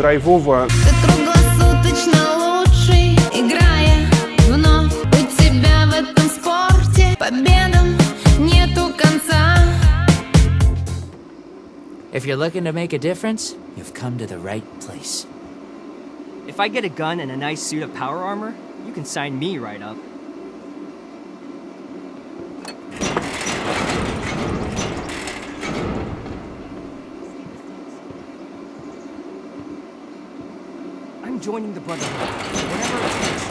драйвово. Ты круглосуточно лучший, играя вновь у тебя в этом спорте. Победам нету конца. If you're looking to make a difference, you've come to the right place. If I get a gun and a nice suit of power armor, you can sign me right up. I'm joining the Brotherhood, whatever it takes.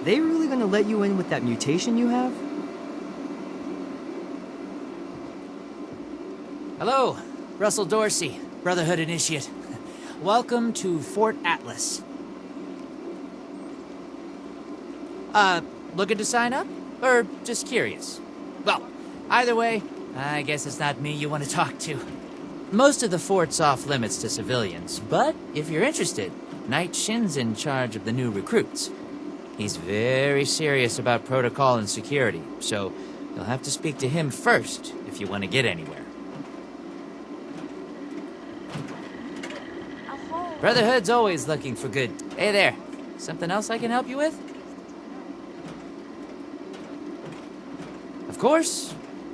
They really gonna let you in with that mutation you have? Hello, Russell Dorsey, Brotherhood Initiate. Welcome to Fort Atlas. Looking to sign up? Or just curious? Well, either way, I guess it's not me you want to talk to. Most of the fort's off limits to civilians, but if you're interested, Knight Shin's in charge of the new recruits. He's very serious about protocol and security, so you'll have to speak to him first if you want to get anywhere. Brotherhood's always looking for good... Hey there, something else I can help you with? Of course.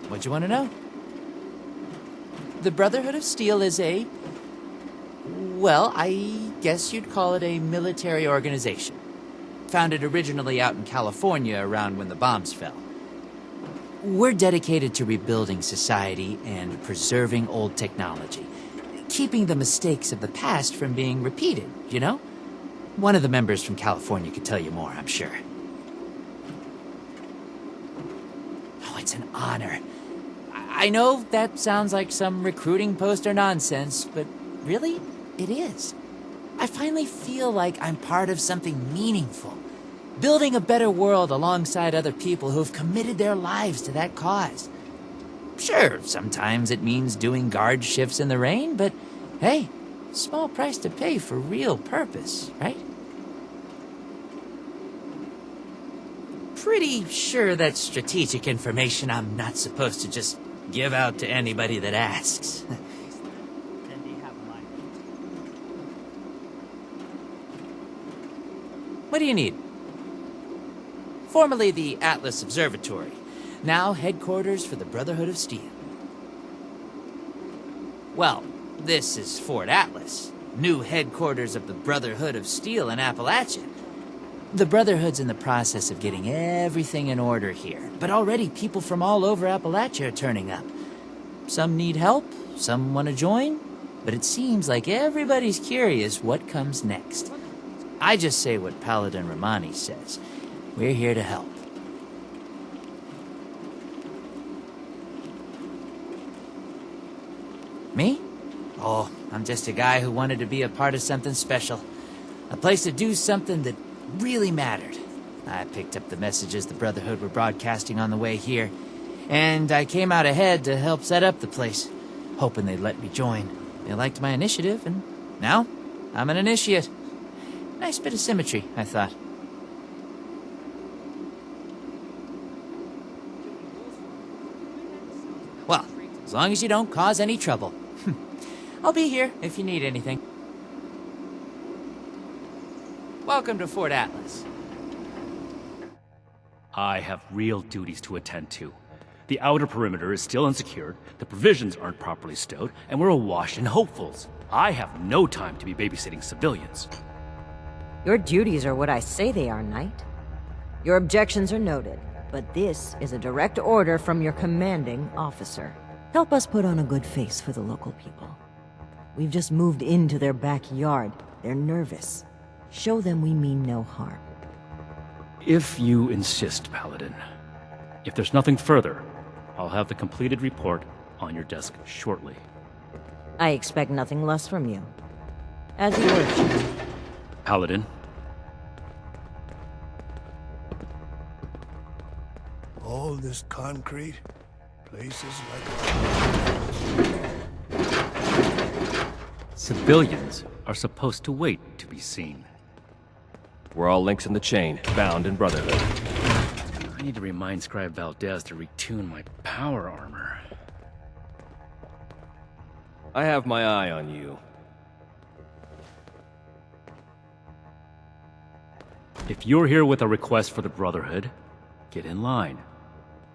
What'd you want to know? The Brotherhood of Steel is a... well, I guess you'd call it a military organization. Founded originally out in California around when the bombs fell. We're dedicated to rebuilding society and preserving old technology. Keeping the mistakes of the past from being repeated, you know? One of the members from California could tell you more, I'm sure. Oh, it's an honor. I know that sounds like some recruiting poster nonsense, but really, it is. I finally feel like I'm part of something meaningful. Building a better world alongside other people who've committed their lives to that cause. Sure, sometimes it means doing guard shifts in the rain, but hey, small price to pay for real purpose, right? Pretty sure that's strategic information I'm not supposed to just give out to anybody that asks. What do you need? Formerly the Atlas Observatory, now headquarters for the Brotherhood of Steel. Well, this is Fort Atlas, new headquarters of the Brotherhood of Steel in Appalachia. The Brotherhood's in the process of getting everything in order here, but already people from all over Appalachia are turning up. Some need help, some want to join, but it seems like everybody's curious what comes next. I just say what Paladin Romani says. We're here to help. Me? Oh, I'm just a guy who wanted to be a part of something special. A place to do something that really mattered. I picked up the messages the Brotherhood were broadcasting on the way here, and I came out ahead to help set up the place, hoping they'd let me join. They liked my initiative, and now I'm an initiate. Nice bit of symmetry, I thought. Well, as long as you don't cause any trouble. I'll be here if you need anything. Welcome to Fort Atlas. I have real duties to attend to. The outer perimeter is still unsecured, the provisions aren't properly stowed, and we're awash in hopefuls. I have no time to be babysitting civilians. Your duties are what I say they are, Knight. Your objections are noted, but this is a direct order from your commanding officer. Help us put on a good face for the local people. We've just moved into their backyard. They're nervous. Show them we mean no harm. If you insist, Paladin. If there's nothing further, I'll have the completed report on your desk shortly. I expect nothing less from you. As you wish. Paladin. All this concrete, places like... Civilians are supposed to wait to be seen. We're all links in the chain, bound in Brotherhood. I need to remind Scribe Valdez to retune my power armor. I have my eye on you. If you're here with a request for the Brotherhood, get in line.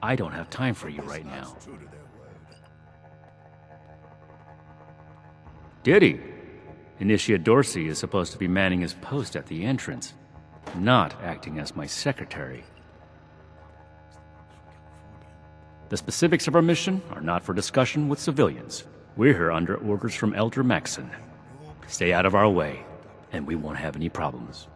I don't have time for you right now. True to their word. Diddy? Initiate Dorsey is supposed to be manning his post at the entrance, not acting as my secretary. The specifics of our mission are not for discussion with civilians. We're here under orders from Elder Maxson. Stay out of our way, and we won't have any problems.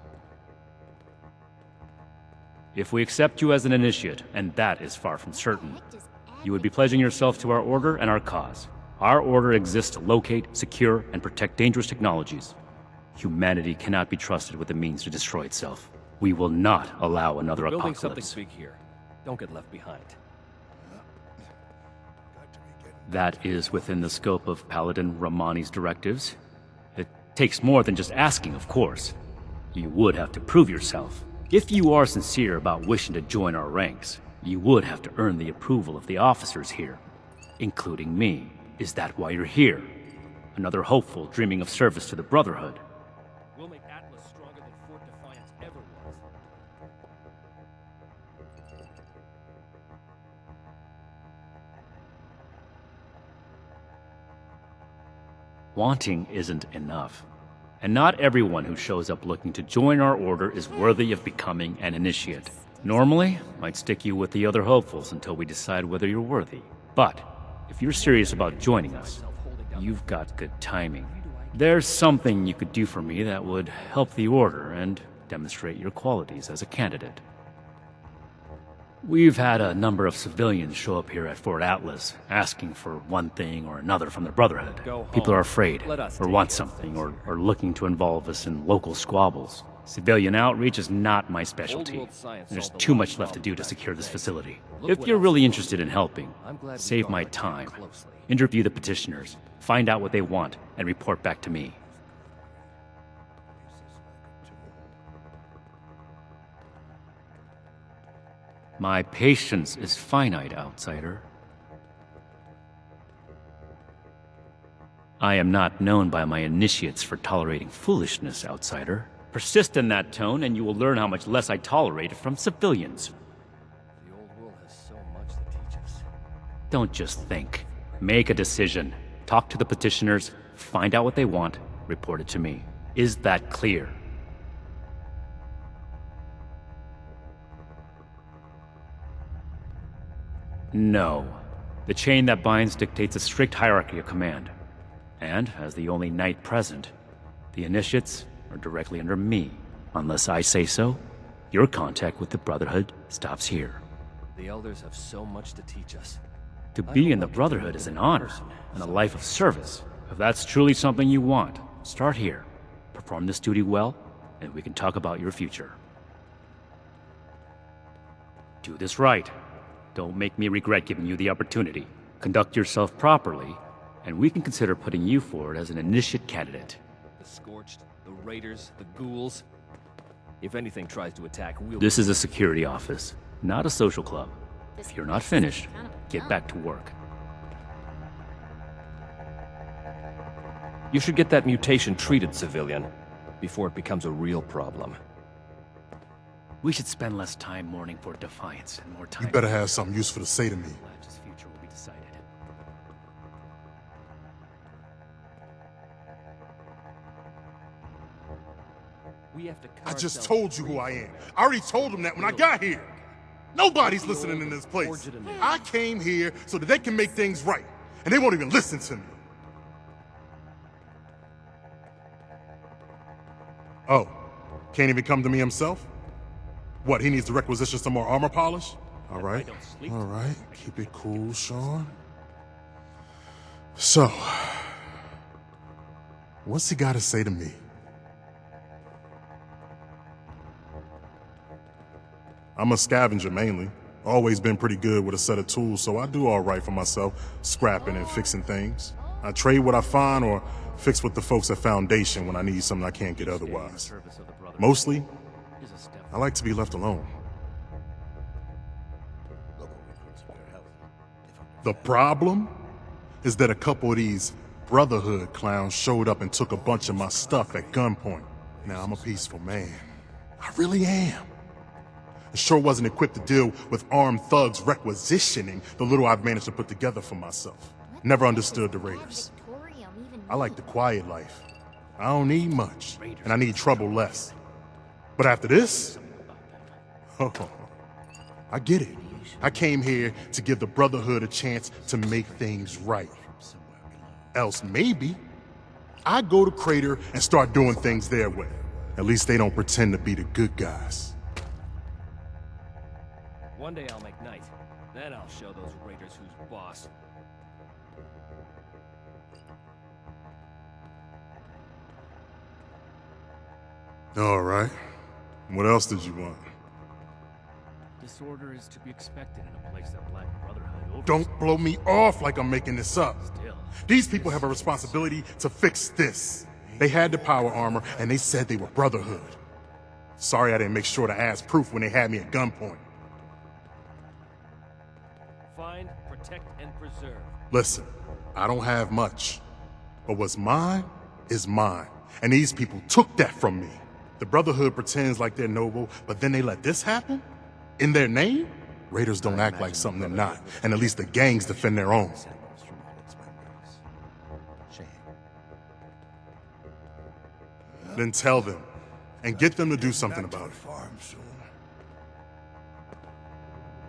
If we accept you as an initiate, and that is far from certain, you would be pledging yourself to our order and our cause. Our order exists to locate, secure, and protect dangerous technologies. Humanity cannot be trusted with the means to destroy itself. We will not allow another Building something apocalypse. big here. Don't get left behind. That is within the scope of Paladin Romani's directives. It takes more than just asking, of course. You would have to prove yourself. If you are sincere about wishing to join our ranks, you would have to earn the approval of the officers here, including me. Is that why you're here? Another hopeful dreaming of service to the Brotherhood. We'll make Atlas stronger than Fort Defiance ever was. Wanting isn't enough. And not everyone who shows up looking to join our order is worthy of becoming an initiate. Normally, I'd stick you with the other hopefuls until we decide whether you're worthy. But if you're serious about joining us, you've got good timing. There's something you could do for me that would help the order and demonstrate your qualities as a candidate. We've had a number of civilians show up here at Fort Atlas, asking for one thing or another from the Brotherhood. Go People home. are afraid, Let us or take want care of something, things. or looking to involve us in local squabbles. Civilian outreach is not my specialty. world science There's solved a too lot much of left to do to problems secure back this in the day. facility. Look If what you're else really is interested in helping, I'm glad we save guard my our team time. closely. Interview the petitioners, find out what they want, and report back to me. My patience is finite, outsider. I am not known by my initiates for tolerating foolishness, outsider. Persist in that tone, and you will learn how much less I tolerate it from civilians. The old world has so much to teach us. Don't just think. Make a decision. Talk to the petitioners, find out what they want, report it to me. Is that clear? No. The chain that binds dictates a strict hierarchy of command. And, as the only knight present, the initiates are directly under me. Unless I say so, your contact with the Brotherhood stops here. The elders have so much to teach us. To be in the Brotherhood is an honor, and a life of service. If that's truly something you want, start here. Perform this duty well, and we can talk about your future. Do this right. Don't make me regret giving you the opportunity. Conduct yourself properly, and we can consider putting you forward as an initiate candidate. The Scorched, the Raiders, the Ghouls. If anything tries to attack, we'll... This is a security office, not a social club. If you're not finished, get back to work. You should get that mutation treated, civilian, before it becomes a real problem. We should spend less time mourning for Defiance and more time... You better have something useful to say to me. Latch's future will be decided. We have to cut I just ourselves told you free who I from am. that. I already told them that when I got here. Nobody's listening in this place. Forge it anew. I came here so that they can make things right, and they won't even listen to me. Oh, can't even come to me himself? What, he needs to requisition some more armor polish? All right, all right, keep it cool, Sean. So, what's he got to say to me? I'm a scavenger mainly. Always been pretty good with a set of tools, so I do all right for myself, scrapping and fixing things. I trade what I find or fix with the folks at Foundation when I need something I can't get otherwise. Mostly, I like to be left alone. The problem is that a couple of these Brotherhood clowns showed up and took a bunch of my stuff at gunpoint. Now, I'm a peaceful man. I really am. I sure wasn't equipped to deal with armed thugs requisitioning the little I've managed to put together for myself. Never understood the Raiders. I like the quiet life. I don't need much, and I need trouble less. But after this, oh, I get it. I came here to give the Brotherhood a chance to make things right. Else maybe I go to Crater and start doing things their way. At least they don't pretend to be the good guys. One day I'll make night. Then I'll show those raiders who's boss. All right. What else did you want? Disorder is to be expected in a place that Black Brotherhood oversees. Don't blow me off like I'm making this up. Still. These people have a responsibility to fix this. They had the power armor, and they said they were Brotherhood. Sorry I didn't make sure to ask proof when they had me at gunpoint. Find, protect, and preserve. Listen, I don't have much. But what's mine is mine. And these people took that from me. The Brotherhood pretends like they're noble, but then they let this happen? In their name? Raiders don't act like something they're not, and at least the gangs defend their own. Then tell them, and get them to do something about it.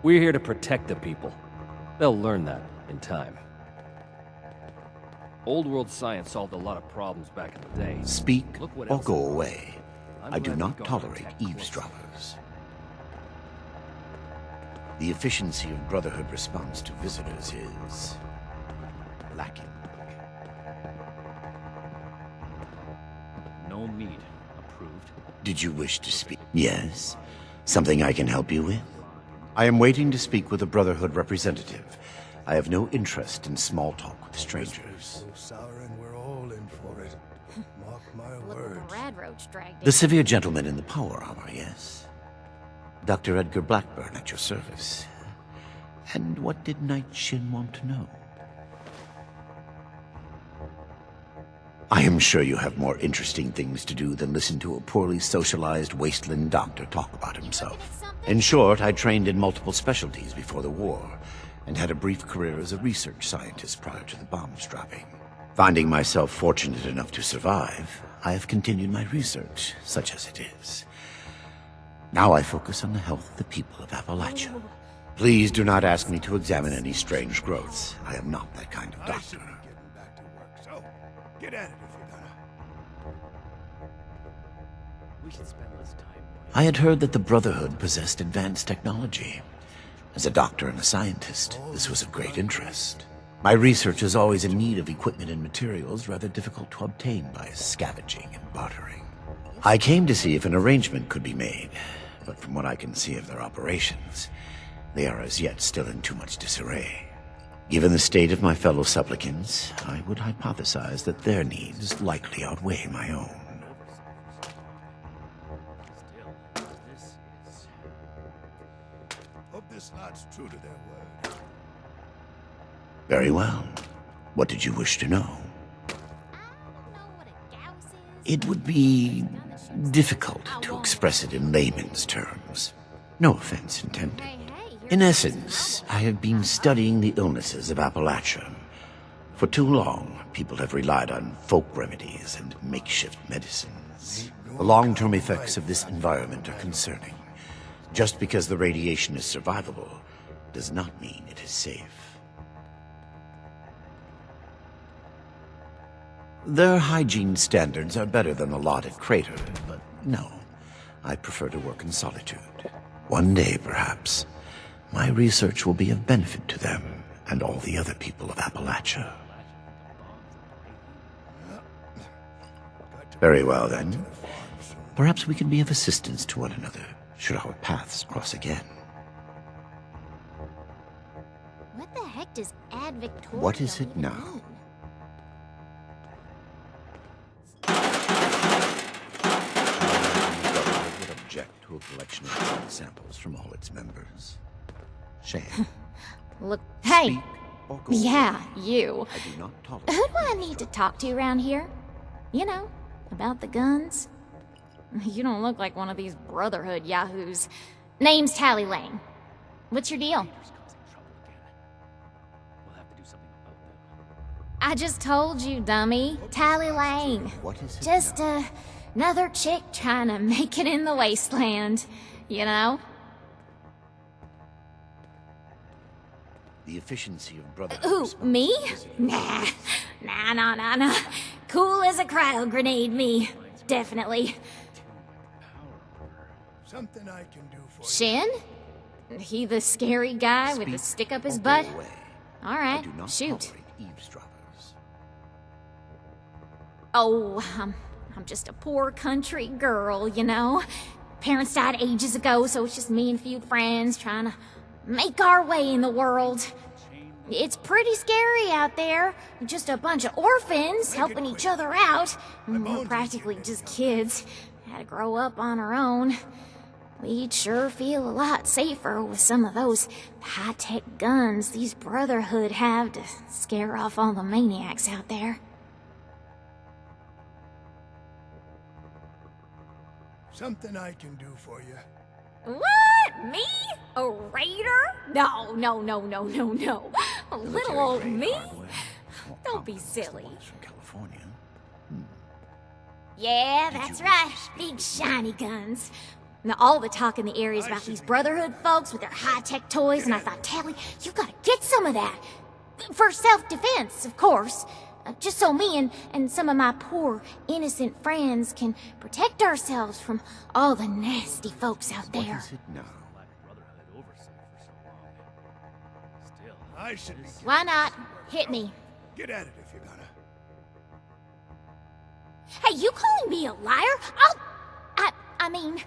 We're here to protect the people. They'll learn that in time. Old world science solved a lot of problems back in the day. Speak Look what or else go is- away. I'm I do glad not we've gone tolerate attack close. eavesdroppers. The efficiency of Brotherhood response to visitors is lacking. No meat. Approved. Did you wish to speak? Yes. Something I can help you with? I am waiting to speak with a Brotherhood representative. I have no interest in small talk with strangers. So sour and we're all in for it. Mark my Look words. what the rad roach dragged in. The severe gentleman in the power armor, yes? Dr. Edgar Blackburn at your service. And what did Knight Shin want to know? I am sure you have more interesting things to do than listen to a poorly socialized wasteland doctor talk about himself. In short, I trained in multiple specialties before the war, and had a brief career as a research scientist prior to the bombs dropping. Finding myself fortunate enough to survive, I have continued my research, such as it is. Now I focus on the health of the people of Appalachia. Please do not ask me to examine any strange growths. I am not that kind of I doctor. should be getting back to work, so get at it if you're gonna. We should spend less time. I had heard that the Brotherhood possessed advanced technology. As a doctor and a scientist, this was of great interest. My research is always in need of equipment and materials rather difficult to obtain by scavenging and bartering. I came to see if an arrangement could be made, but from what I can see of their operations, they are as yet still in too much disarray. Given the state of my fellow supplicants, I would hypothesize that their needs likely outweigh my own. Still, this is... Hope this lot's true to their word. Very well. What did you wish to know? I don't know what a gauss is. It would be difficult to express it in layman's terms. No offense intended. Hey, you're In essence, I have been studying the illnesses of Appalachia. For too long, people have relied on folk remedies and makeshift medicines. The long-term effects of this environment are concerning. Just because the radiation is survivable does not mean it is safe. Their hygiene standards are better than the lot at Crater, but no. I prefer to work in solitude. One day, perhaps, my research will be of benefit to them and all the other people of Appalachia. Very well, then. Perhaps we can be of assistance to one another, should our paths cross again. What the heck does Ad Victoria What is it even now? mean? Would object to a collection of blood samples from all its members. Shame. Look, hey! Speak or go away. Yeah, you. I do not tolerate Who do I need to talk to around here? You know, about the guns? You don't look like one of these Brotherhood yahoos. Name's Tally Lane. What's your deal? We'll have to do something about them. I just told you, dummy. Tally Lane. What is it Just now? another chick trying to make it in the wasteland. You know? The efficiency of Brotherhood. Who, response me? is- Nah. Nah. Cool as a cryo grenade, me. Definitely. Something I can do for you. Shin? He the scary guy with the Speak stick up his or go butt? away. I Alright, do not shoot. tolerate eavesdroppers. Oh, I'm just a poor country girl, you know? Parents died ages ago, so it's just me and a few friends trying to make our way in the world. It's pretty scary out there. Just a bunch of orphans helping each other out. We're practically just kids. Had to grow up on our own. We'd sure feel a lot safer with some of those high-tech guns these Brotherhood have to scare off all the maniacs out there. Something I can do for you. What? Me? A raider? No. Little old Military-grade me? hardware, more Don't be competent as the silly. ones from California. Yeah, that's right. Big shiny guns. Now, all the talk in the area is about these Brotherhood folks with their high-tech toys, and I thought, Tally, you gotta get some of that. For self-defense, of course. Just so me and some of my poor, innocent friends can protect ourselves from all the nasty folks out What there. is it now? Black Brotherhood oversight for so long. Still, I should be. Why not? Hit me. Get at it if you're gonna. Hey, you calling me a liar? I mean,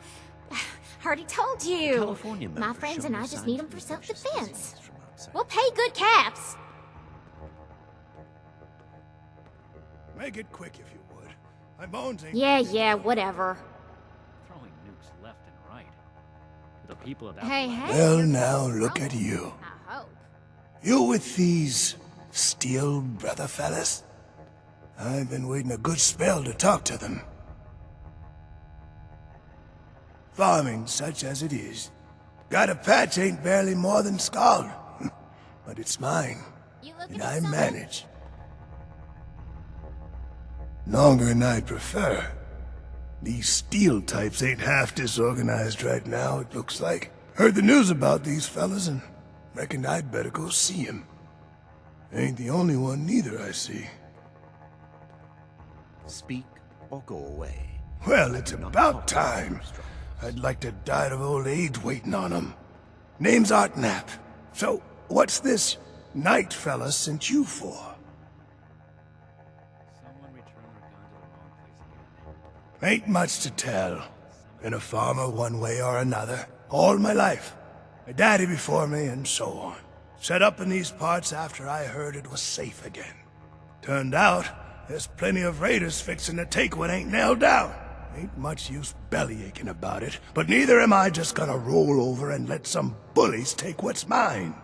already told you. California My members friends show and no I just signs need them of for infectious self-defense. disease from outside. We'll pay good caps. Make it quick if you would. My bones ain't. Yeah, whatever. throwing nukes left and right. To the people of that Hey, land. hey. Well, you're now getting look at trouble. you. I hope. You with these steel brother fellas? I've been waiting a good spell to talk to them. Farming, such as it is, got a patch ain't barely more than scald. But it's mine, You looking and at I something? manage. Longer than I'd prefer. These steel types ain't half disorganized right now, it looks like. Heard the news about these fellas and reckoned I'd better go see 'em. Ain't the only one neither, I see. Speak or go away. Well, it's Do not about tolerate time. eavesdroppers. I'd like to die of old age waiting on 'em. Name's Art Knapp. So, what's this night fella sent you for? Someone returned their gun to the wrong place again. Ain't much to tell. Been a farmer one way or another, all my life. My daddy before me, and so on. Set up in these parts after I heard it was safe again. Turned out, there's plenty of raiders fixing to take what ain't nailed down. Ain't much use bellyaching about it, but neither am I just gonna roll over and let some bullies take what's mine.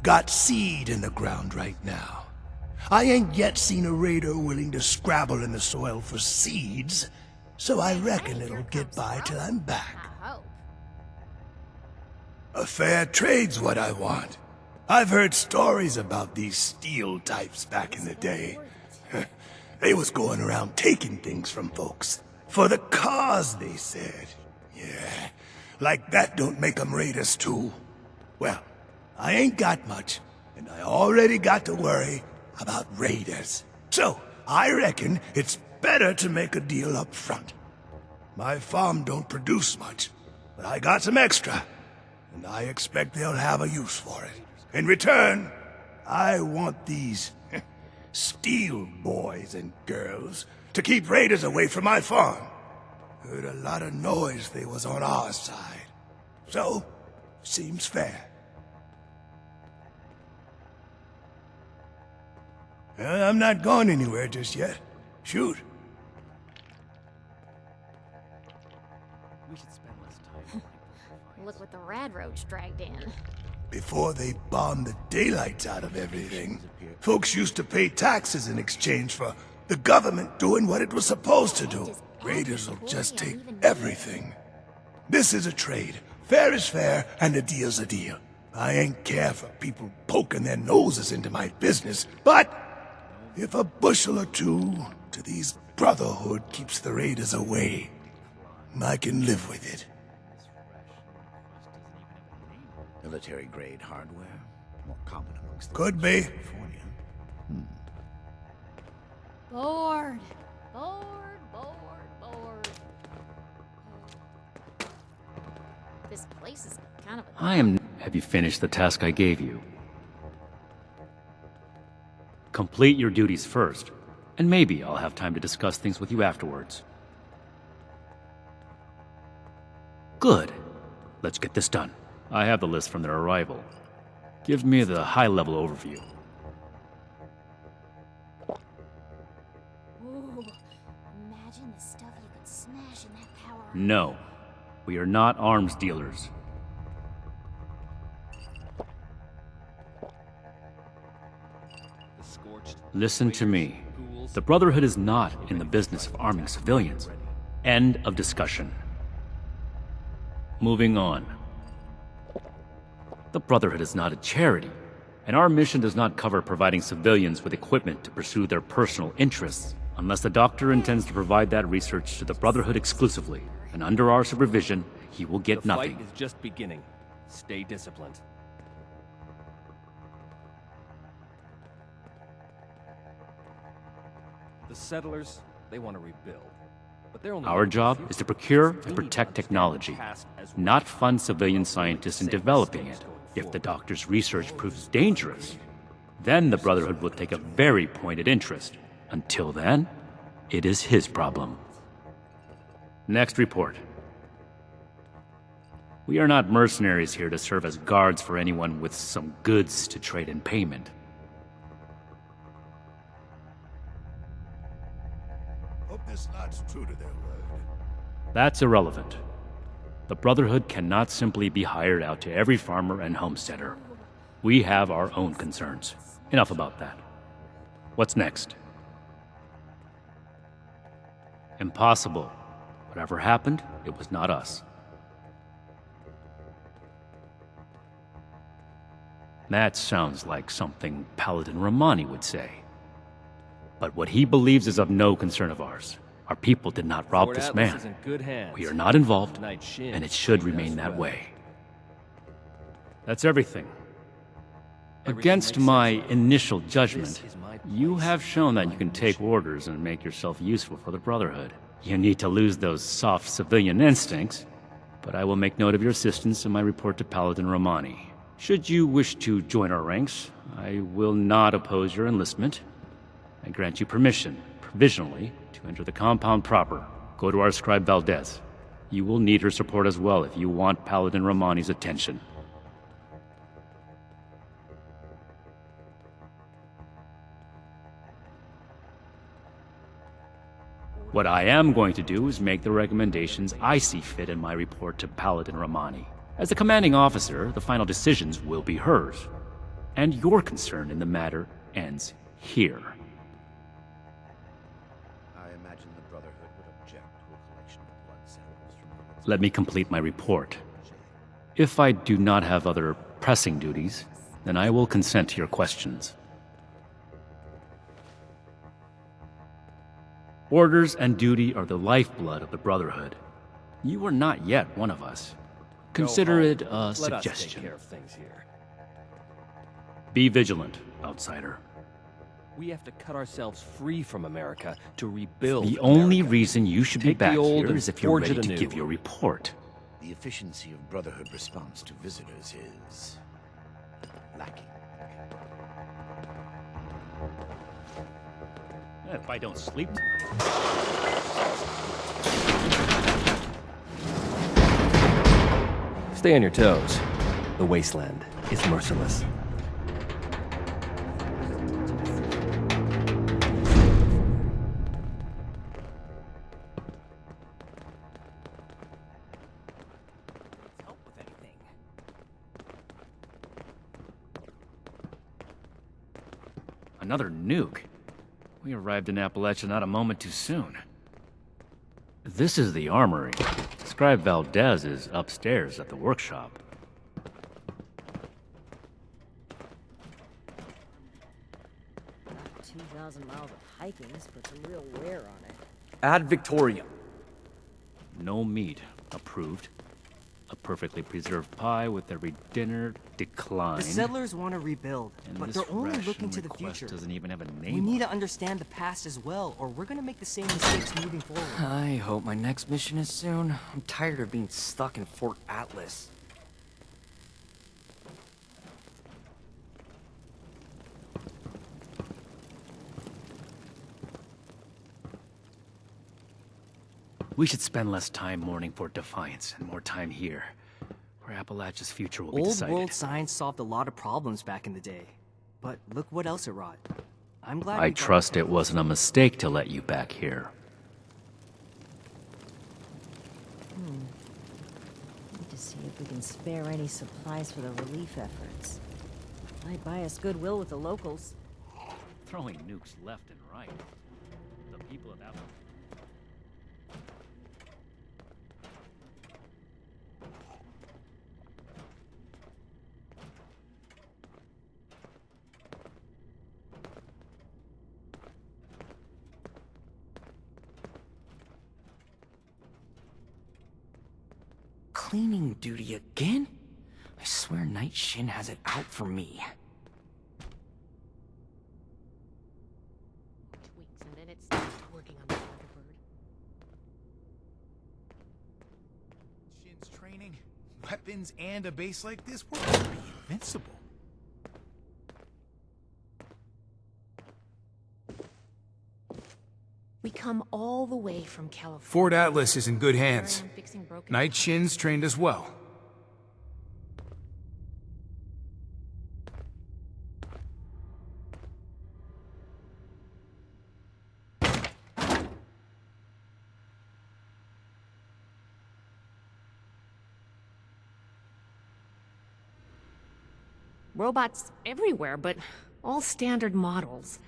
Got seed in the ground right now. I ain't yet seen a raider willing to scrabble in the soil for seeds, so I reckon it'll get by till I'm back. I hope. A fair trade's what I want. I've heard stories about these steel types back in the day. They was going around taking things from folks. For the cause, they said. Yeah, like that don't make 'em raiders too. Well, I ain't got much, and I already got to worry about raiders. So, I reckon it's better to make a deal up front. My farm don't produce much, but I got some extra, and I expect they'll have a use for it. In return, I want these steel boys and girls to keep raiders away from my farm. Heard a lot of noise they was on our side. So, seems fair. I'm not going anywhere just yet. Shoot. We should spend less time looking for Look what the rad roach dragged in. Before they bombed the daylights out of everything, folks used to pay taxes in exchange for the government doing what it was supposed to do. Raiders will just take everything. This is a trade. Fair is fair, and a deal's a deal. I ain't care for people poking their noses into my business, but if a bushel or two to these Brotherhood keeps the raiders away, I can live with it. Military-grade hardware? More common amongst the... Could be. California. Bored. Bored. This place is kind of a... Have you finished the task I gave you? Complete your duties first, and maybe I'll have time to discuss things with you afterwards. Good. Let's get this done. I have the list from their arrival. Give me the high-level overview. Ooh, imagine the stuff you could smash in that power. No, we are not arms dealers. Listen to me. The Brotherhood is not in the business of arming civilians. End of discussion. Moving on. The Brotherhood is not a charity, and our mission does not cover providing civilians with equipment to pursue their personal interests, unless the doctor intends to provide that research to the Brotherhood exclusively, and under our supervision, he will get nothing. The fight is just beginning. Stay disciplined. The settlers, they want to rebuild. But they're only Our job is to procure and protect technology, not fund civilian scientists in developing it. If the doctor's research proves dangerous, then the Brotherhood will take a very pointed interest. Until then, it is his problem. Next report. We are not mercenaries here to serve as guards for anyone with some goods to trade in payment. Hope this lot's true to their word. That's irrelevant. The Brotherhood cannot simply be hired out to every farmer and homesteader. We have our own concerns. Enough about that. What's next? Impossible. Whatever happened, it was not us. That sounds like something Paladin Romani would say. But what he believes is of no concern of ours. Our people did not rob this man. We are not involved, and it should remain that way. That's everything. Against my initial judgment, you have shown that you can take orders and make yourself useful for the Brotherhood. You need to lose those soft civilian instincts, but I will make note of your assistance in my report to Paladin Romani. Should you wish to join our ranks, I will not oppose your enlistment. I grant you permission, provisionally, to enter the compound proper. Go to our scribe Valdez. You will need her support as well if you want Paladin Romani's attention. What I am going to do is make the recommendations I see fit in my report to Paladin Romani. As the commanding officer, the final decisions will be hers. And your concern in the matter ends here. I imagine the Brotherhood would object to a collection of blood samples from... Let me complete my report. If I do not have other pressing duties, then I will consent to your questions. Orders and duty are the lifeblood of the Brotherhood. You are not yet one of us. Consider it a suggestion. Let us take care of things here. Be vigilant, outsider. We have to cut ourselves free from America to rebuild The only America. reason you should be Take the back old here and is if you're forge ready it to anew. give your report. The efficiency of Brotherhood response to visitors is... lacking. If I don't sleep Stay on your toes. The wasteland is merciless. Help with any Another nuke. We arrived in Appalachia not a moment too soon. This is the armory. Scribe Valdez is upstairs at the workshop. 2,000 miles of hiking. This puts a real wear on it. Add Victorium. No meat. Approved. A perfectly preserved pie with every dinner declined. The settlers want to rebuild, And but this they're only ration looking to the request future. doesn't even have a name. We need on to it. understand the past as well, or we're gonna make the same mistakes moving forward. I hope my next mission is soon. I'm tired of being stuck in Fort Atlas. We should spend less time mourning Fort Defiance and more time here, where Appalachia's future will be Old decided. world science solved a lot of problems back in the day, but look what else it wrought. I'm glad I we got- trust it wasn't a mistake to let you back here. Need to see if we can spare any supplies for the relief efforts. Might buy us goodwill with the locals. Throwing nukes left and right. The people of Appalachia. Cleaning duty again? I swear Night Shin has it out for me. Tweaks and then it starts working on the Thunderbird. Shin's training, weapons, and a base like this, we're gonna be invincible. We come all the way from California. Fort Atlas is in good hands. Fixing broken Night Shin's trained as well. robots everywhere, but all standard models.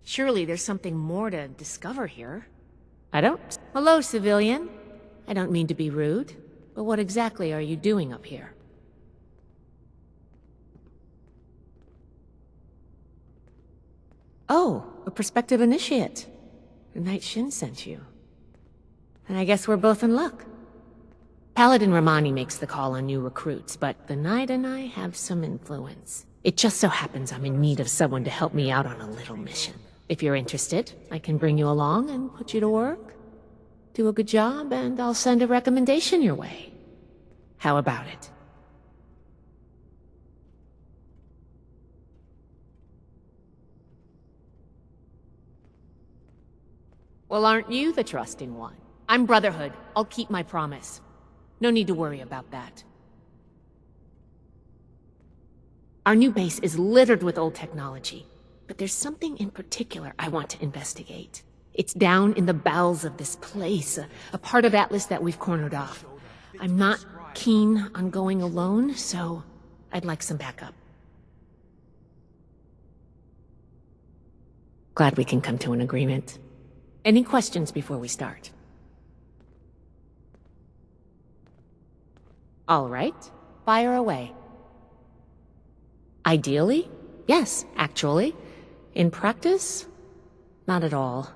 Surely there's something more to discover here. I don't. Hello, civilian. I don't mean to be rude, but what exactly are you doing up here? Oh, a prospective initiate. The Night Shin sent you. And I guess we're both in luck. Paladin Romani makes the call on new recruits, but the Knight and I have some influence. It just so happens I'm in need of someone to help me out on a little mission. If you're interested, I can bring you along and put you to work. Do a good job, and I'll send a recommendation your way. How about it? Well, aren't you the trusting one? I'm Brotherhood. I'll keep my promise. No need to worry about that. Our new base is littered with old technology, but there's something in particular I want to investigate. It's down in the bowels of this place, a part of Atlas that we've cornered off. I'm not keen on going alone, so I'd like some backup. Glad we can come to an agreement. Any questions before we start? All right, fire away. Ideally, yes, actually. In practice, not at all.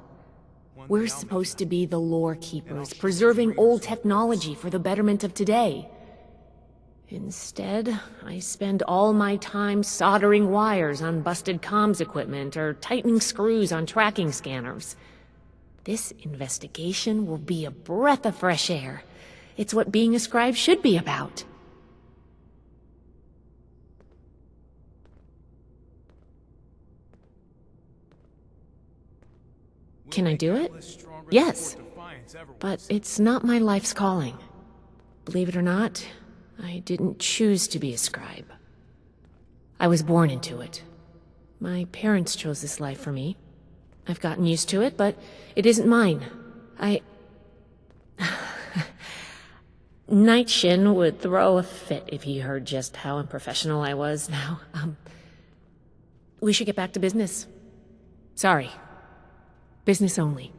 We're supposed to be the lore keepers, preserving old technology for the betterment of today. Instead, I spend all my time soldering wires on busted comms equipment or tightening screws on tracking scanners. This investigation will be a breath of fresh air. It's what being a scribe should be about. Can I do it? Yes. But it's not my life's calling. Believe it or not, I didn't choose to be a scribe. I was born into it. My parents chose this life for me. I've gotten used to it, but it isn't mine. Night Shin would throw a fit if he heard just how unprofessional I was now. We should get back to business. Sorry. Business only.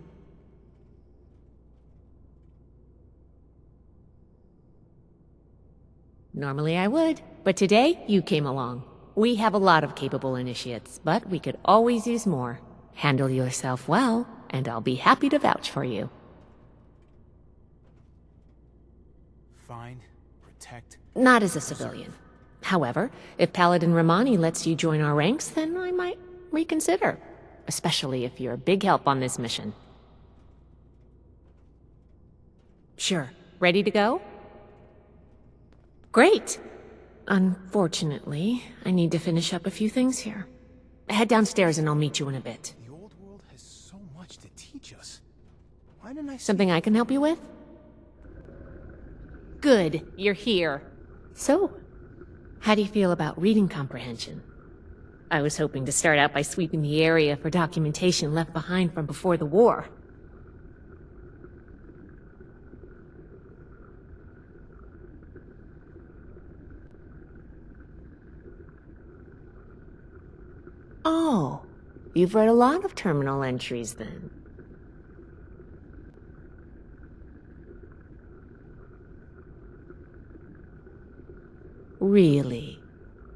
Normally I would, but today you came along. We have a lot of capable initiates, but we could always use more. Handle yourself well, and I'll be happy to vouch for you. Find, protect... Not as a civilian. However, if Paladin Romani lets you join our ranks, then I might reconsider. Especially if you're a big help on this mission. Sure. Ready to go? Great! Unfortunately, I need to finish up a few things here. Head downstairs and I'll meet you in a bit. The old world has so much to teach us. Why didn't I... Something I can help you with? Good, you're here. So, how do you feel about reading comprehension? I was hoping to start out by sweeping the area for documentation left behind from before the war. Oh, you've read a lot of terminal entries then. Really?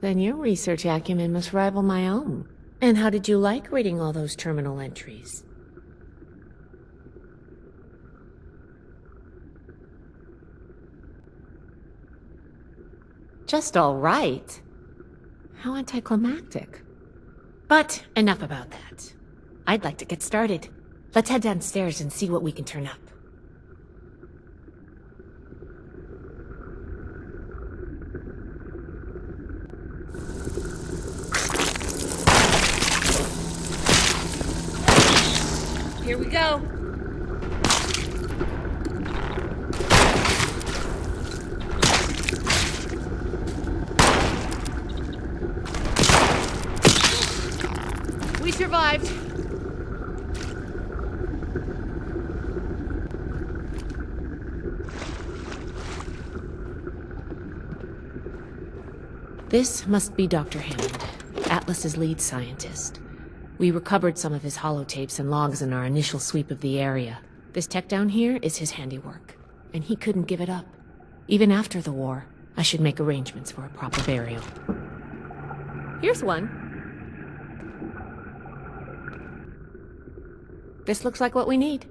Then your research acumen must rival my own. And how did you like reading all those terminal entries? Just all right. How anticlimactic. But enough about that. I'd like to get started. Let's head downstairs and see what we can turn up. Here we go. We survived. This must be Dr. Hammond, Atlas's lead scientist. We recovered some of his holotapes and logs in our initial sweep of the area. This tech down here is his handiwork, and he couldn't give it up. Even after the war, I should make arrangements for a proper burial. Here's one. This looks like what we need.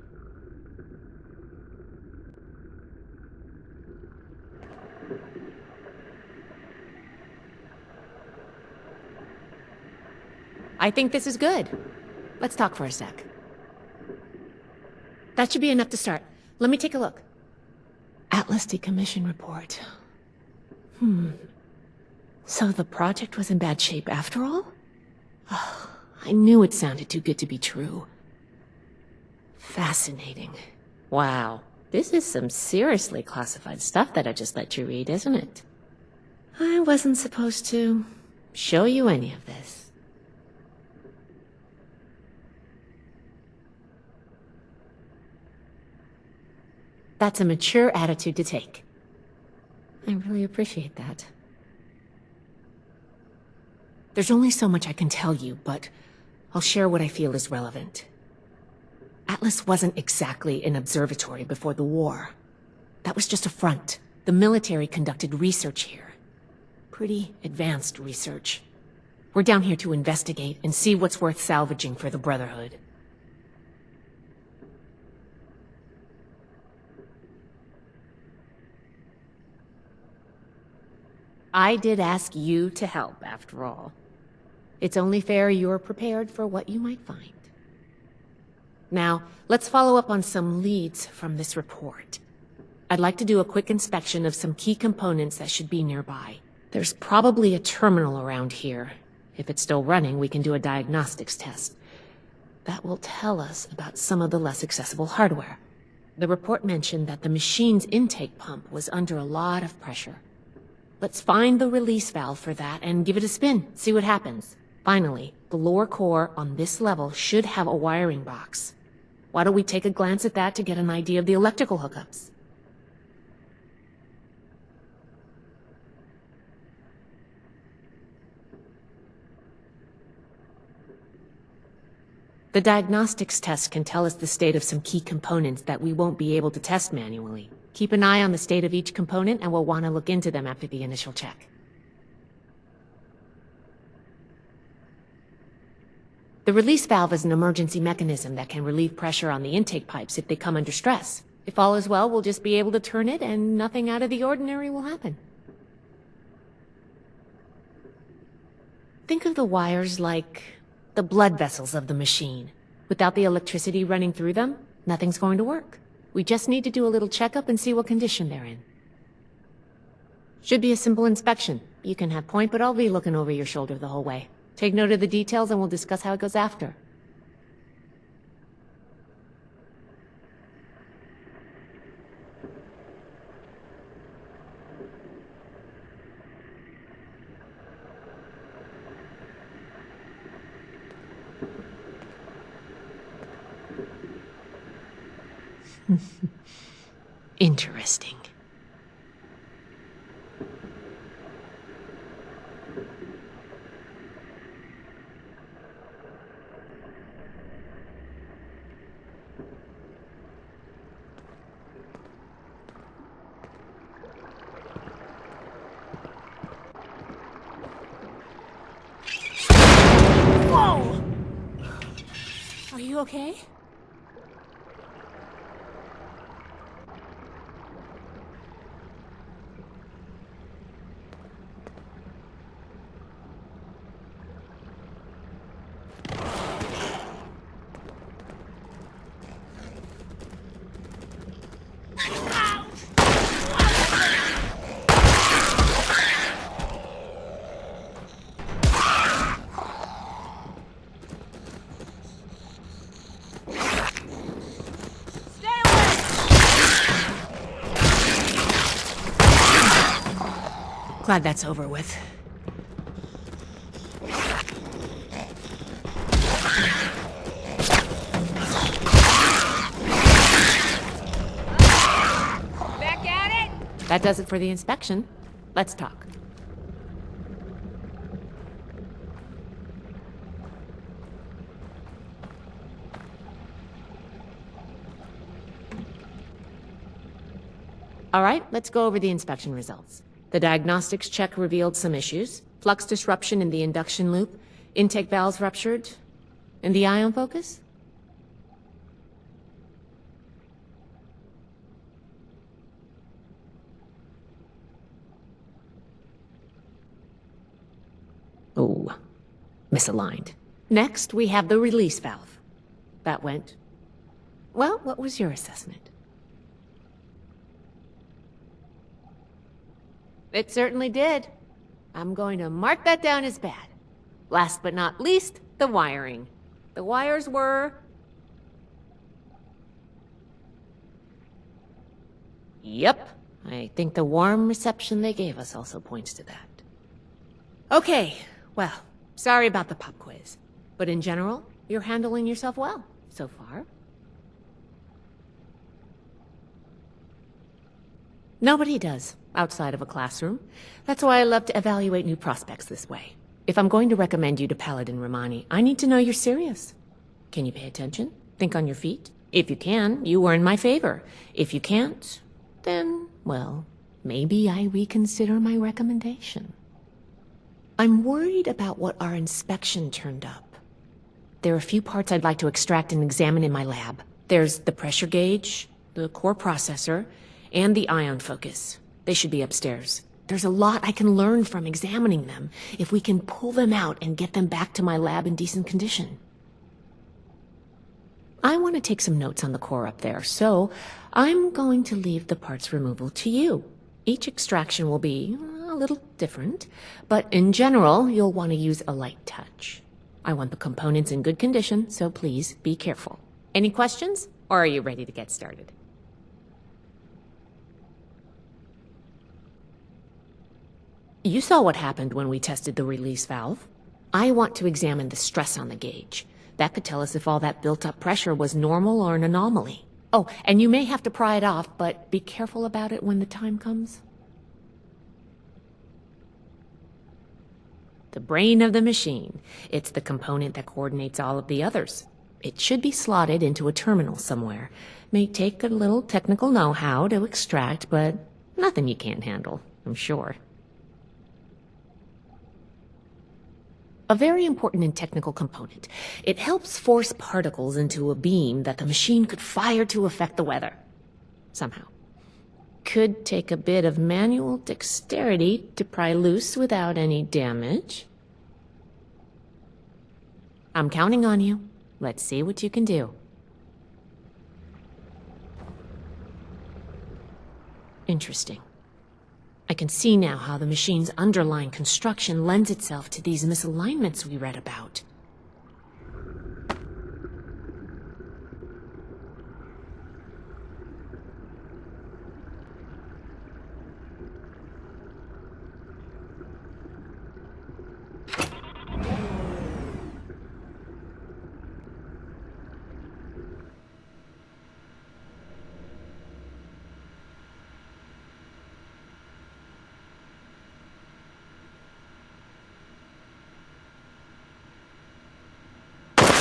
I think this is good. Let's talk for a sec. That should be enough to start. Let me take a look. Atlas decommission report. So the project was in bad shape after all? Oh, I knew it sounded too good to be true. Fascinating. Wow. This is some seriously classified stuff that I just let you read, isn't it? I wasn't supposed to show you any of this. That's a mature attitude to take. I really appreciate that. There's only so much I can tell you, but I'll share what I feel is relevant. Atlas wasn't exactly an observatory before the war. That was just a front. The military conducted research here. Pretty advanced research. We're down here to investigate and see what's worth salvaging for the Brotherhood. I did ask you to help, after all. It's only fair you're prepared for what you might find. Now, let's follow up on some leads from this report. I'd like to do a quick inspection of some key components that should be nearby. There's probably a terminal around here. If it's still running, we can do a diagnostics test. That will tell us about some of the less accessible hardware. The report mentioned that the machine's intake pump was under a lot of pressure. Let's find the release valve for that and give it a spin, see what happens. Finally, the lower core on this level should have a wiring box. Why don't we take a glance at that to get an idea of the electrical hookups? The diagnostics test can tell us the state of some key components that we won't be able to test manually. Keep an eye on the state of each component, and we'll want to look into them after the initial check. The release valve is an emergency mechanism that can relieve pressure on the intake pipes if they come under stress. If all is well, we'll just be able to turn it and nothing out of the ordinary will happen. Think of the wires like the blood vessels of the machine. Without the electricity running through them, nothing's going to work. We just need to do a little checkup and see what condition they're in. Should be a simple inspection. You can have point, but I'll be looking over your shoulder the whole way. Take note of the details and we'll discuss how it goes after. Interesting. Whoa! Are you okay? Glad that's over with. Back at it? That does it for the inspection. Let's talk. All right, let's go over the inspection results. The diagnostics check revealed some issues. Flux disruption in the induction loop, intake valves ruptured, and the ion focus? Oh, misaligned. Next, we have the release valve. That went... Well, what was your assessment? It certainly did. I'm going to mark that down as bad. Last but not least, the wiring. The wires were... Yep. I think the warm reception they gave us also points to that. Okay, well, sorry about the pop quiz. But in general, you're handling yourself well, so far. Nobody does, outside of a classroom. That's why I love to evaluate new prospects this way. If I'm going to recommend you to Paladin Romani, I need to know you're serious. Can you pay attention? Think on your feet? If you can, you earn my favor. If you can't, then, well, maybe I reconsider my recommendation. I'm worried about what our inspection turned up. There are a few parts I'd like to extract and examine in my lab. There's the pressure gauge, the core processor, and the ion focus. They should be upstairs. There's a lot I can learn from examining them if we can pull them out and get them back to my lab in decent condition. I want to take some notes on the core up there, so I'm going to leave the parts removal to you. Each extraction will be a little different, but in general, you'll want to use a light touch. I want the components in good condition, so please be careful. Any questions, or are you ready to get started? You saw what happened when we tested the release valve. I want to examine the stress on the gauge. That could tell us if all that built-up pressure was normal or an anomaly. Oh, and you may have to pry it off, but be careful about it when the time comes. The brain of the machine. It's the component that coordinates all of the others. It should be slotted into a terminal somewhere. May take a little technical know-how to extract, but nothing you can't handle, I'm sure. A very important and technical component. It helps force particles into a beam that the machine could fire to affect the weather. Somehow. Could take a bit of manual dexterity to pry loose without any damage. I'm counting on you. Let's see what you can do. Interesting. I can see now how the machine's underlying construction lends itself to these misalignments we read about.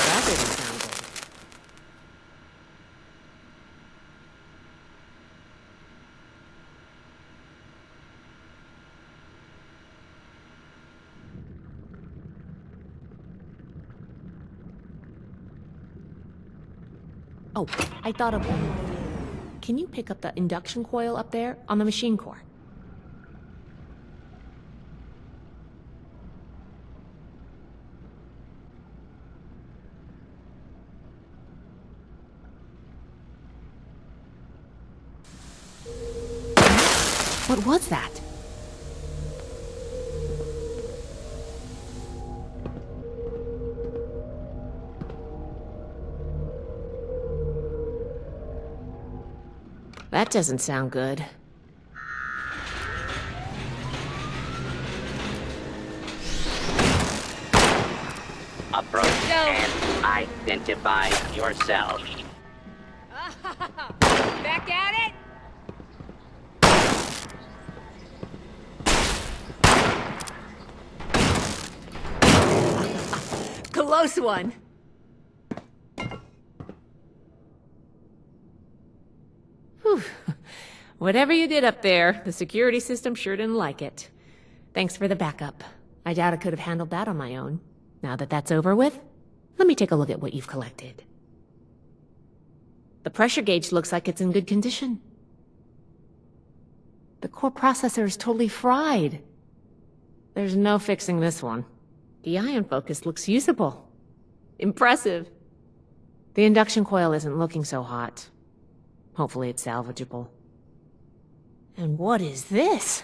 That didn't sound good. Oh, I thought of one more thing. Can you pick up the induction coil up there on the machine core? What was that? That doesn't sound good. Approach and identify yourself. Back at it? Close one. Whew. Whatever you did up there, the security system sure didn't like it. Thanks for the backup. I doubt I could have handled that on my own. Now that that's over with, let me take a look at what you've collected. The pressure gauge looks like it's in good condition. The core processor is totally fried. There's no fixing this one. The ion focus looks usable. Impressive. The induction coil isn't looking so hot. Hopefully it's salvageable. And what is this?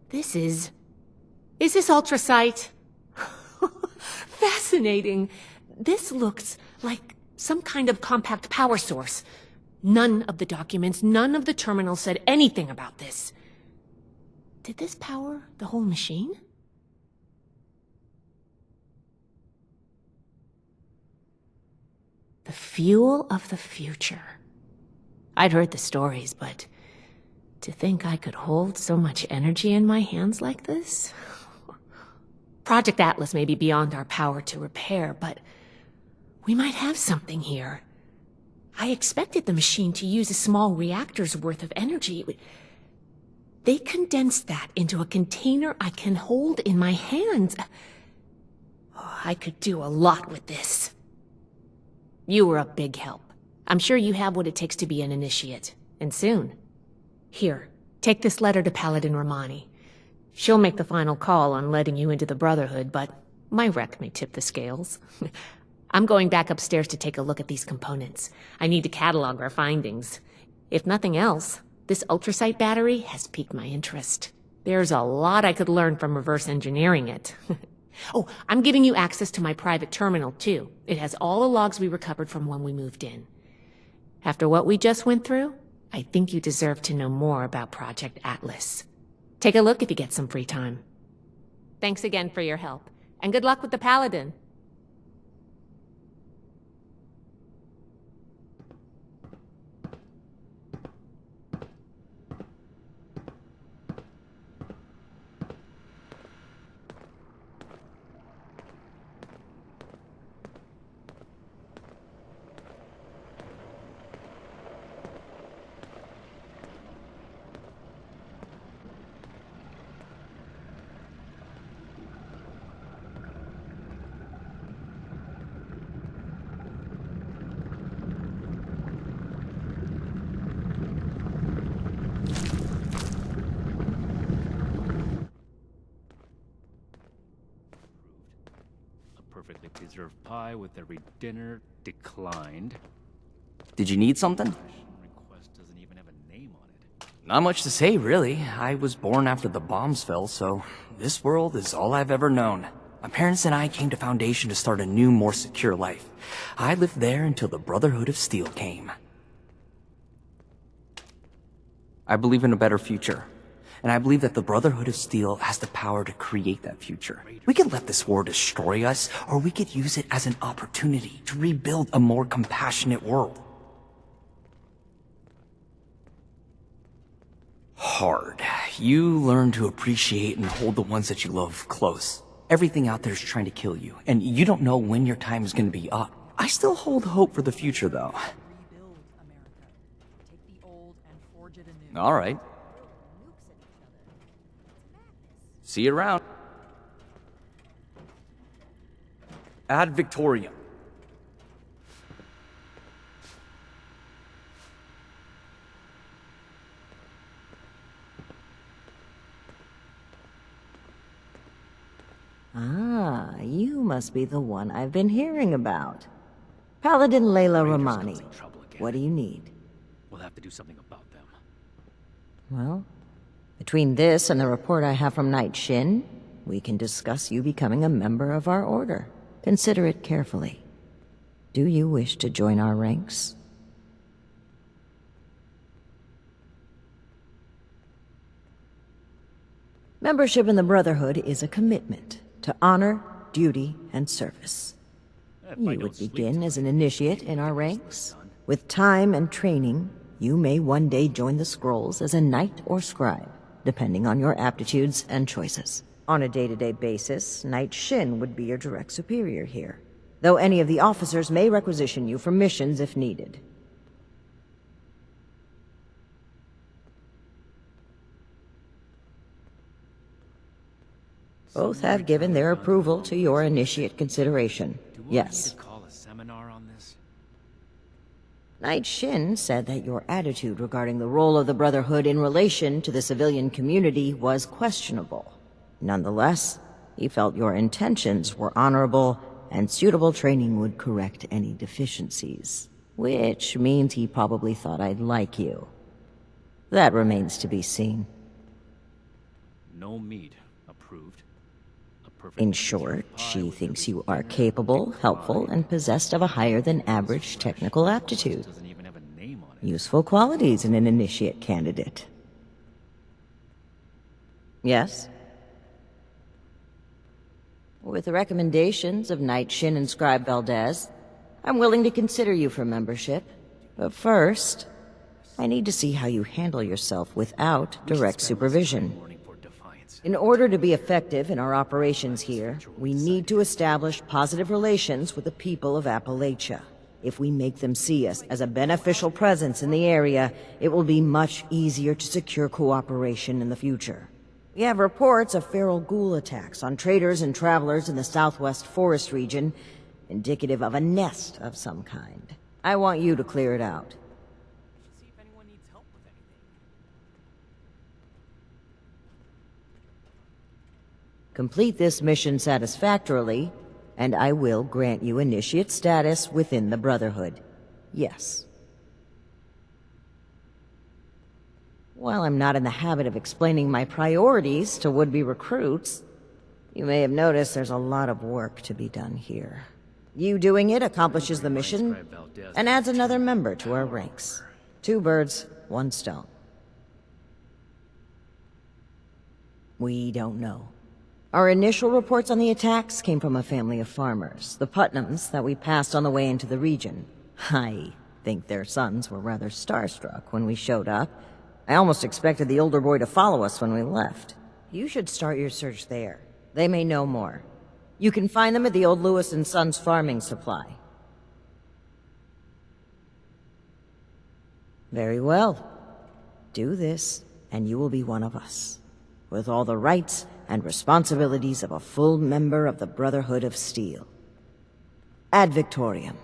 This is... Is this ultrasight? Fascinating. This looks like some kind of compact power source. None of the documents, none of the terminals said anything about this. Did this power the whole machine? The fuel of the future. I'd heard the stories, but to think I could hold so much energy in my hands like this? Project Atlas may be beyond our power to repair, but we might have something here. I expected the machine to use a small reactor's worth of energy. They condensed that into a container I can hold in my hands. Oh, I could do a lot with this. You were a big help. I'm sure you have what it takes to be an initiate, and soon. Here, take this letter to Paladin Romani. She'll make the final call on letting you into the Brotherhood, but my wreck may tip the scales. I'm going back upstairs to take a look at these components. I need to catalog our findings. If nothing else, this ultrasight battery has piqued my interest. There's a lot I could learn from reverse engineering it. Oh, I'm giving you access to my private terminal, too. It has all the logs we recovered from when we moved in. After what we just went through, I think you deserve to know more about Project Atlas. Take a look if you get some free time. Thanks again for your help, and good luck with the Paladin. perfectly preserved pie with every dinner declined. Did you need something? Request doesn't even have a name on it. Not much to say, really. I was born after the bombs fell, so this world is all I've ever known. My parents and I came to Foundation to start a new, more secure life. I lived there until the Brotherhood of Steel came. I believe in a better future. And I believe that the Brotherhood of Steel has the power to create that future. We could let this war destroy us, or we could use it as an opportunity to rebuild a more compassionate world. Hard. You learn to appreciate and hold the ones that you love close. Everything out there is trying to kill you, and you don't know when your time is going to be up. I still hold hope for the future, though. All right. See you around. Ad Victoriam. Ah, you must be the one I've been hearing about. Paladin Layla Romani. What do you need? We'll have to do something about them. Well, between this and the report I have from Knight Shin, we can discuss you becoming a member of our order. Consider it carefully. Do you wish to join our ranks? Membership in the Brotherhood is a commitment to honor, duty, and service. You would begin as an initiate in our ranks. With time and training, you may one day join the scrolls as a knight or scribe, depending on your aptitudes and choices. On a day-to-day basis, Knight Shin would be your direct superior here, though any of the officers may requisition you for missions if needed. Both have given their approval to your initiate consideration. Yes. Call a seminar on this? Knight Shin said that your attitude regarding the role of the Brotherhood in relation to the civilian community was questionable. Nonetheless, he felt your intentions were honorable, and suitable training would correct any deficiencies. Which means he probably thought I'd like you. That remains to be seen. No meat. Approved. In short, she thinks you are capable, helpful, and possessed of a higher-than-average technical aptitude. Useful qualities in an initiate candidate. Yes? With the recommendations of Knight Shin and Scribe Valdez, I'm willing to consider you for membership. But first, I need to see how you handle yourself without direct supervision. In order to be effective in our operations here, we need to establish positive relations with the people of Appalachia. If we make them see us as a beneficial presence in the area, it will be much easier to secure cooperation in the future. We have reports of feral ghoul attacks on traders and travelers in the southwest forest region, indicative of a nest of some kind. I want you to clear it out. Complete this mission satisfactorily, and I will grant you initiate status within the Brotherhood. Yes. While I'm not in the habit of explaining my priorities to would-be recruits, you may have noticed there's a lot of work to be done here. You doing it accomplishes the mission and adds another member to our ranks. 2 birds, 1 stone. We don't know. Our initial reports on the attacks came from a family of farmers, the Putnams, that we passed on the way into the region. I think their sons were rather starstruck when we showed up. I almost expected the older boy to follow us when we left. You should start your search there. They may know more. You can find them at the old Lewis & Sons farming supply. Very well. Do this, and you will be one of us, with all the rights and responsibilities of a full member of the Brotherhood of Steel. Ad Victoriam.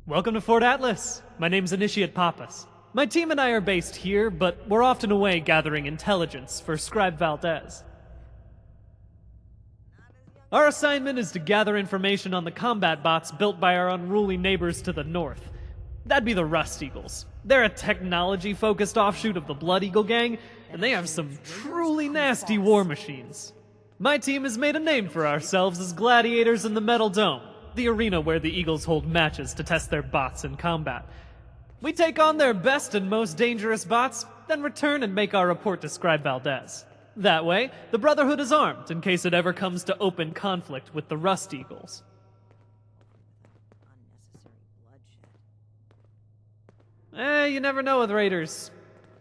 Welcome to Fort Atlas. My name's Initiate Pappas. My team and I are based here, but we're often away gathering intelligence for Scribe Valdez. Our assignment is to gather information on the combat bots built by our unruly neighbors to the north. That'd be the Rust Eagles. They're a technology-focused offshoot of the Blood Eagle gang, and they have some truly nasty war machines. My team has made a name for ourselves as gladiators in the Metal Dome, the arena where the Eagles hold matches to test their bots in combat. We take on their best and most dangerous bots, then return and make our report to Scribe Valdez. That way, the Brotherhood is armed in case it ever comes to open conflict with the Rust Eagles. You never know with Raiders.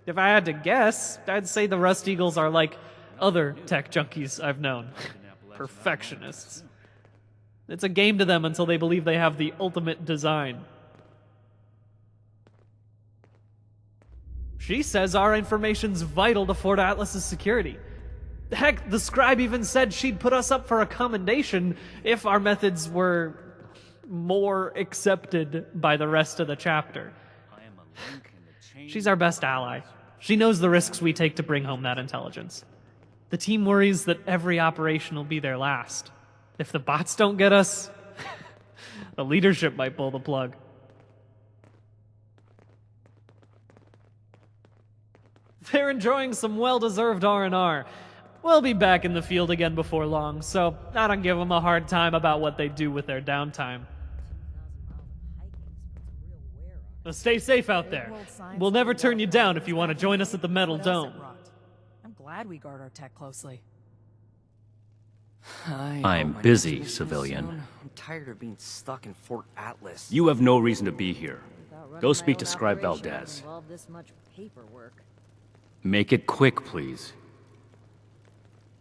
If I had to guess, I'd say the Rust Eagles are like other tech junkies I've known. Perfectionists. It's a game to them until they believe they have the ultimate design. She says our information's vital to Fort Atlas's security. Heck, the scribe even said she'd put us up for a commendation if our methods were more accepted by the rest of the chapter. She's our best ally. She knows the risks we take to bring home that intelligence. The team worries that every operation will be their last. If the bots don't get us, the leadership might pull the plug. They're enjoying some well-deserved R&R. We'll be back in the field again before long, so I don't give them a hard time about what they do with their downtime. So stay safe out there. We'll never turn you down if you want to join us at the Metal Dome. I'm glad we guard our tech closely. I'm busy, civilian. I'm tired of being stuck in Fort Atlas. You have no reason to be here. Go speak to Scribe Valdez. Make it quick, please.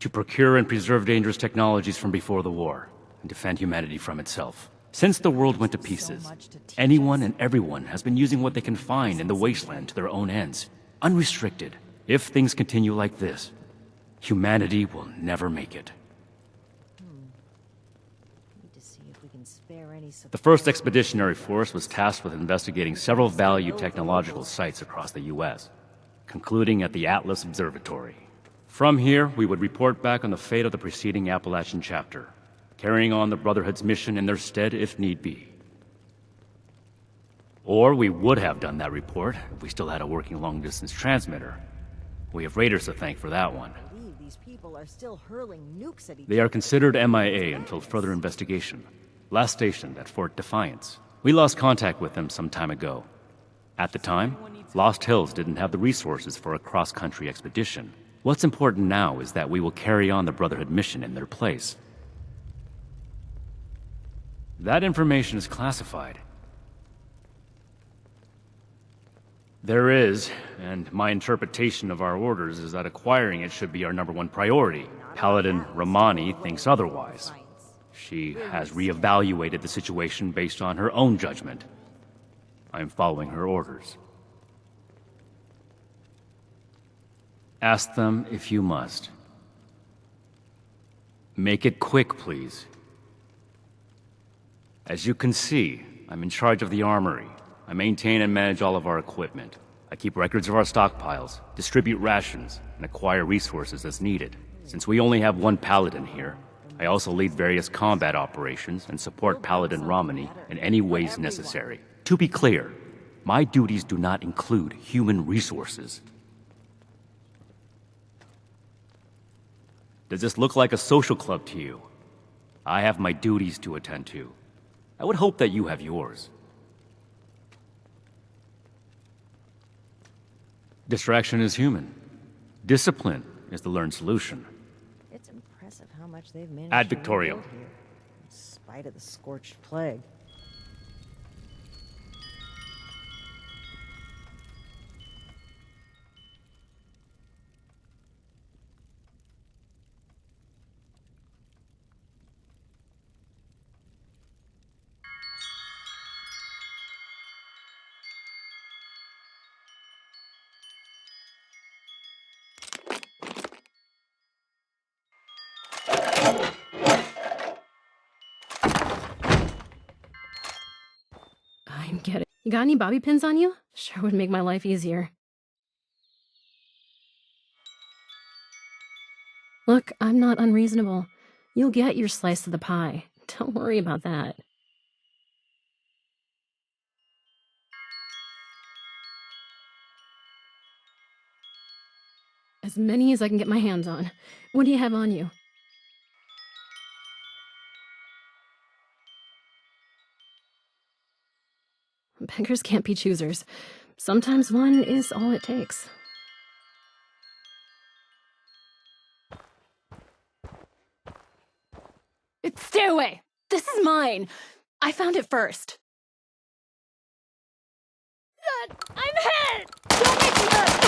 To procure and preserve dangerous technologies from before the war, and defend humanity from itself. Since the world went to pieces, anyone and everyone has been using what they can find in the wasteland to their own ends, unrestricted. If things continue like this, humanity will never make it. The 1st Expeditionary Force was tasked with investigating several valued technological sites across the U.S., concluding at the Atlas Observatory. From here, we would report back on the fate of the preceding Appalachian chapter, carrying on the Brotherhood's mission in their stead if need be. Or we would have done that report if we still had a working long-distance transmitter. We have Raiders to thank for that one. They are considered MIA until further investigation. Last stationed at Fort Defiance. We lost contact with them some time ago. At the time, Lost Hills didn't have the resources for a cross-country expedition. What's important now is that we will carry on the Brotherhood mission in their place. That information is classified. There is, and my interpretation of our orders is that acquiring it should be our #1 priority. Paladin Romani thinks otherwise. She has reevaluated the situation based on her own judgment. I'm following her orders. Ask them if you must. Make it quick, please. As you can see, I'm in charge of the armory. I maintain and manage all of our equipment. I keep records of our stockpiles, distribute rations, and acquire resources as needed. Since we only have one paladin here, I also lead various combat operations and support Paladin Romani in any ways necessary. To be clear, my duties do not include human resources. Does this look like a social club to you? I have my duties to attend to. I would hope that you have yours. Distraction is human. Discipline is the learned solution. It's impressive how much they've managed Ad to Victoriam. rebuild here, in spite of the scorched plague. I'm getting... You got any bobby pins on you? Sure would make my life easier. Look, I'm not unreasonable. You'll get your slice of the pie. Don't worry about that. As many as I can get my hands on. What do you have on you? Beggars can't be choosers. Sometimes one is all it takes. Stay away! This is mine! I found it first. I'm hit! Don't make me hurt!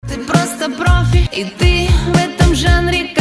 Ты просто профи, и ты в этом жанре